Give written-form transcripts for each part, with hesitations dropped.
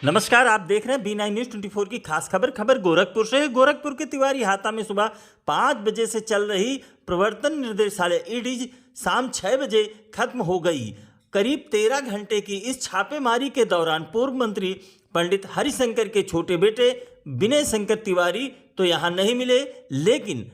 नमस्कार, आप देख रहे हैं B9 न्यूज़ 24 की खास खबर गोरखपुर से। गोरखपुर के तिवारी हाता में सुबह 5 बजे से चल रही प्रवर्तन निर्देशालय ईडी शाम 6 बजे खत्म हो गई। करीब 13 घंटे की इस छापेमारी के दौरान पूर्व मंत्री पंडित हरिशंकर के छोटे बेटे विनय शंकर तिवारी तो यहाँ नहीं मिले, लेकिन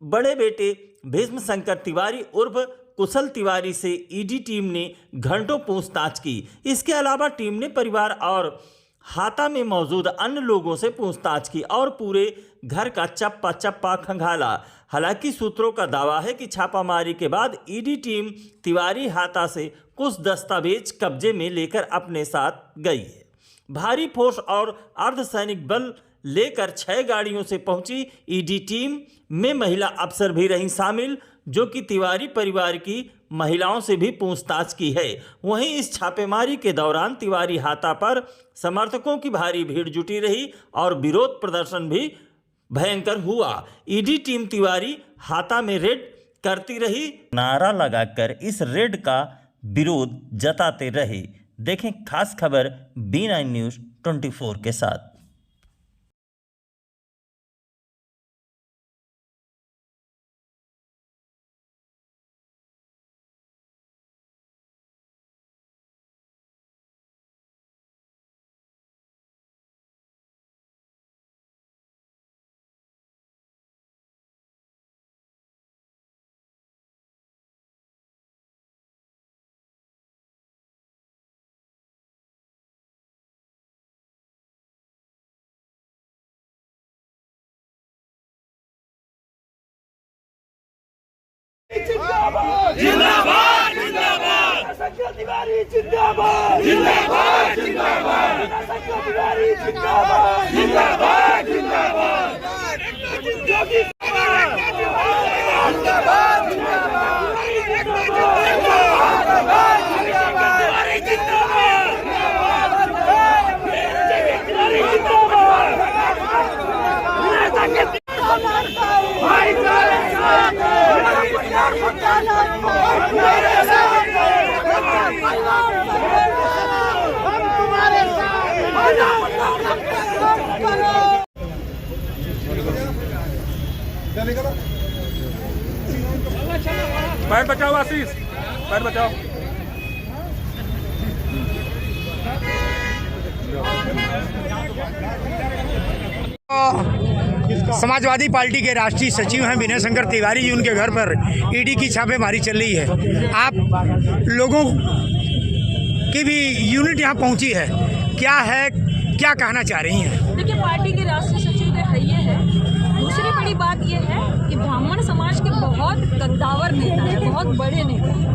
बड़े बेटे भीष्म शंकर तिवारी उर्फ कुशल तिवारी से ईडी टीम ने घंटों पूछताछ की। इसके अलावा टीम ने परिवार और हाता में मौजूद अन्य लोगों से पूछताछ की और पूरे घर का चप्पा चप्पा खंगाला। हालांकि सूत्रों का दावा है कि छापामारी के बाद ईडी टीम तिवारी हाता से कुछ दस्तावेज कब्जे में लेकर अपने साथ गई है। भारी फोर्स और अर्धसैनिक बल लेकर 6 गाड़ियों से पहुंची ईडी टीम में महिला अफसर भी रहीं शामिल, जो कि तिवारी परिवार की महिलाओं से भी पूछताछ की है। वहीं इस छापेमारी के दौरान तिवारी हाता पर समर्थकों की भारी भीड़ जुटी रही और विरोध प्रदर्शन भी भयंकर हुआ। ईडी टीम तिवारी हाता में रेड करती रही, नारा लगाकर इस रेड का विरोध जताते रहे। देखें खास खबर B9 न्यूज़ 24 के साथ। जिंदाबाद जिंदाबाद जिंदाबाद शंकर तिवारी जिंदाबाद जिंदाबाद जिंदाबाद शंकर तिवारी जिंदाबाद जिंदाबाद जिंदाबाद जोगी जिंदाबाद जिंदाबाद पैर बचाओ आशीष, पैर बचाओ। समाजवादी पार्टी के राष्ट्रीय सचिव हैं विनय शंकर तिवारी जी, उनके घर पर ईडी की छापेमारी चल रही है। आप लोगों की भी यूनिट यहाँ पहुँची है, क्या कहना चाह रही हैं? देखिए, पार्टी के राष्ट्रीय सचिव तो है ये है। दूसरी बड़ी बात ये है कि ब्राह्मण समाज के बहुत कद्दावर नेता है, बहुत बड़े नेता है,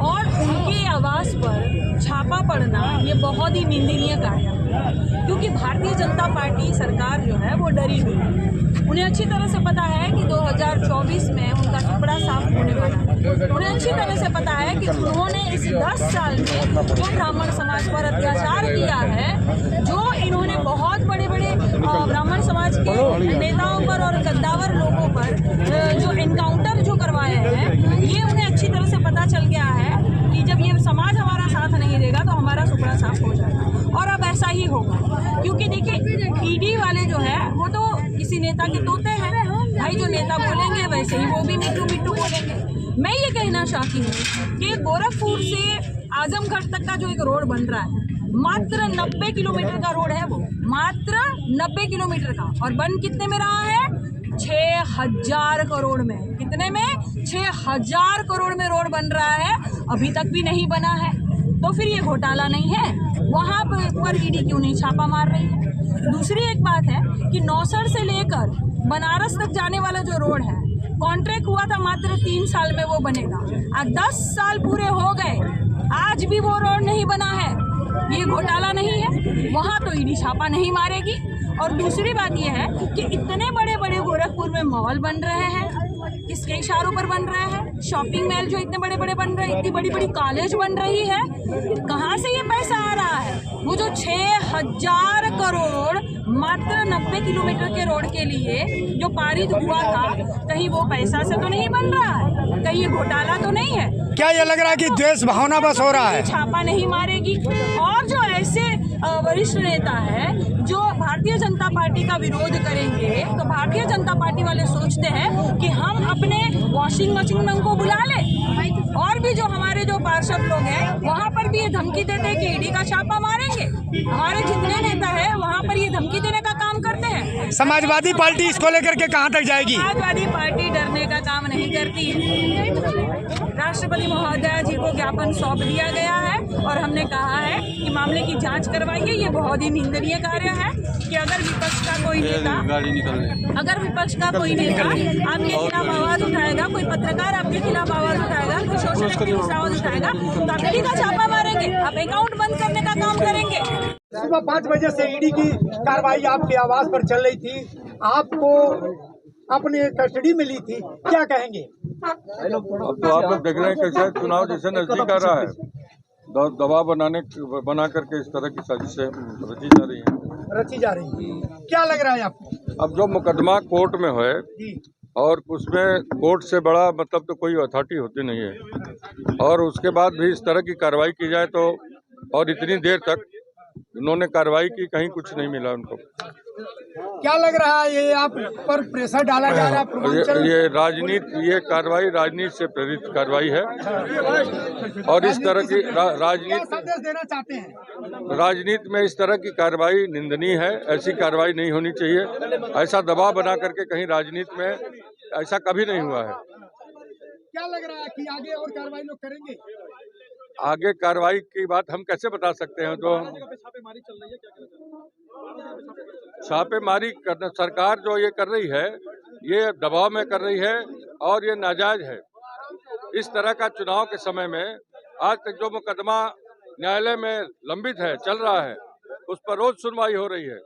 और उनके आवास पर छापा पड़ना ये बहुत ही निंदनीय कार्य है, क्योंकि भारतीय जनता पार्टी सरकार जो है वो डरी हुई है। उन्हें अच्छी तरह से पता है कि 2024 में उनका टुकड़ा साफ होने वाला है। उन्हें अच्छी तरह से पता है कि उन्होंने इस 10 साल में जो ब्राह्मण समाज पर अत्याचार किया है, जो इन्होंने बहुत बड़े बड़े ब्राह्मण समाज के नेताओं पर और कद्दावर लोगों पर जो एनकाउंटर जो करवाए हैं, ये उन्हें अच्छी तरह से पता चल गया है कि जब ये समाज हमारा साथ नहीं देगा तो हमारा टुकड़ा साफ हो जाएगा। और अब ऐसा ही होगा, क्योंकि देखिए ईडी वाले जो है वो तो किसी नेता के तोते हैं भाई। जो नेता बोलेंगे वैसे ही वो भी मिट्टू मिट्टू बोलेंगे। मैं ये कहना चाहती हूँ कि गोरखपुर से आजमगढ़ तक का जो एक रोड बन रहा है, मात्र 90 किलोमीटर का रोड है, वो मात्र 90 किलोमीटर का, और बन कितने में रहा है? 6000 करोड़ में। कितने में? 6000 करोड़ में रोड बन रहा है, अभी तक भी नहीं बना है। तो फिर ये घोटाला नहीं है? वहाँ पर ईडी क्यों नहीं छापा मार रही है? दूसरी एक बात है कि नौसर से लेकर बनारस तक जाने वाला जो रोड है, कॉन्ट्रैक्ट हुआ था मात्र 3 साल में वो बनेगा। आज 10 साल पूरे हो गए, आज भी वो रोड नहीं बना है। ये घोटाला नहीं है? वहाँ तो ईडी छापा नहीं मारेगी। और दूसरी बात ये है कि इतने बड़े बड़े गोरखपुर में मॉल बन रहे हैं, किसके इशारों पर बन रहे हैं? शॉपिंग मॉल जो इतने बड़े बड़े बन रहे हैं, इतनी बड़ी बड़ी कॉलेज बन रही है, कहाँ से ये पैसा आ रहा है? वो जो 6000 करोड़ मात्र 90 किलोमीटर के रोड के लिए जो पारित हुआ था, कहीं वो पैसा से तो नहीं बन रहा है? कहीं ये घोटाला तो नहीं है? क्या ये लग रहा है कि द्वेष भावना बस हो रहा है? छापा नहीं मारेगी। और जो ऐसे वरिष्ठ नेता है जो भारतीय जनता पार्टी का विरोध करेंगे, तो भारतीय जनता पार्टी वाले सोचते हैं कि हम अपने वॉशिंग मशीन में उनको बुला ले। और भी जो हमारे जो पार्षद लोग हैं वहाँ पर भी ये धमकी देते हैं कि ईडी का छापा मारेंगे। हमारे जितने नेता है वहाँ पर ये धमकी देने का काम करते हैं। समाजवादी पार्टी इसको लेकर के कहाँ तक जाएगी? समाजवादी पार्टी डरने का काम नहीं करती है। राष्ट्रपति महोदय जी को ज्ञापन सौंप दिया गया है और हमने कहा है कि मामले की जांच करवाइए। ये बहुत ही निंदनीय कार्य है कि अगर विपक्ष का कोई नेता आपके खिलाफ आवाज उठाएगा, कोई पत्रकार आपके खिलाफ आवाज उठाएगा, कोई सोशल एक्टिविस्ट आवाज उठाएगा, तो आप ईडी का छापा मारेंगे, आप अकाउंट बंद करने का काम करेंगे। सुबह 5 बजे से ईडी की कार्रवाई आपके आवास पर चल रही थी, आपको अपने कस्टडी में ली थी, क्या कहेंगे? अब तो आप लोग देख रहे हैं कैसे चुनाव जैसे नजदीक आ रहा है, दबाव बना करके इस तरह की साजिशें रची जा रही हैं। क्या लग रहा है आपको? अब जो मुकदमा कोर्ट में है और उसमें कोर्ट से बड़ा मतलब तो कोई अथॉरिटी होती नहीं है, और उसके बाद भी इस तरह की कार्रवाई की जाए तो, और इतनी देर तक उन्होंने कार्रवाई की, कहीं कुछ नहीं मिला उनको। क्या लग रहा है ये आप पर प्रेशर डाला जा रहा है? ये कार्रवाई राजनीति से प्रेरित कार्रवाई है और इस तरह की संदेश देना चाहते हैं? राजनीति में इस तरह की कार्रवाई निंदनीय है। ऐसी कार्रवाई नहीं होनी चाहिए। ऐसा दबाव बना करके कहीं राजनीति में ऐसा कभी नहीं हुआ है। क्या लग रहा है कि आगे और कार्रवाई लोग करेंगे? आगे कार्रवाई की बात हम कैसे बता सकते हैं? तो छापेमारी करना सरकार जो ये कर रही है, ये दबाव में कर रही है और ये नाजायज है। इस तरह का चुनाव के समय में आज तक जो मुकदमा न्यायालय में लंबित है, चल रहा है, उस पर रोज सुनवाई हो रही है।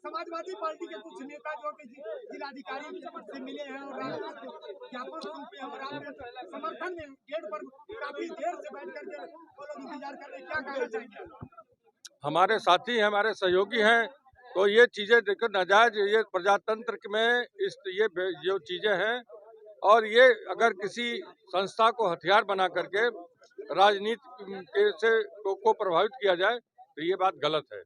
समाजवादी पार्टी के कुछ नेता जो कि जिलाधिकारी से मिले हैं और ज्ञापन सौंपे हैं और आपके समर्थन में गेट पर काफी देर से बैठ करके वो लोग इंतजार कर रहे हैं, क्या कहना चाहेंगे? हमारे साथी हैं, हमारे सहयोगी हैं, तो ये चीजें देखो नाजायज, ये प्रजातंत्र में ये जो चीजें हैं, और ये अगर किसी संस्था को हथियार बना करके राजनीति से को प्रभावित किया जाए तो ये बात गलत है।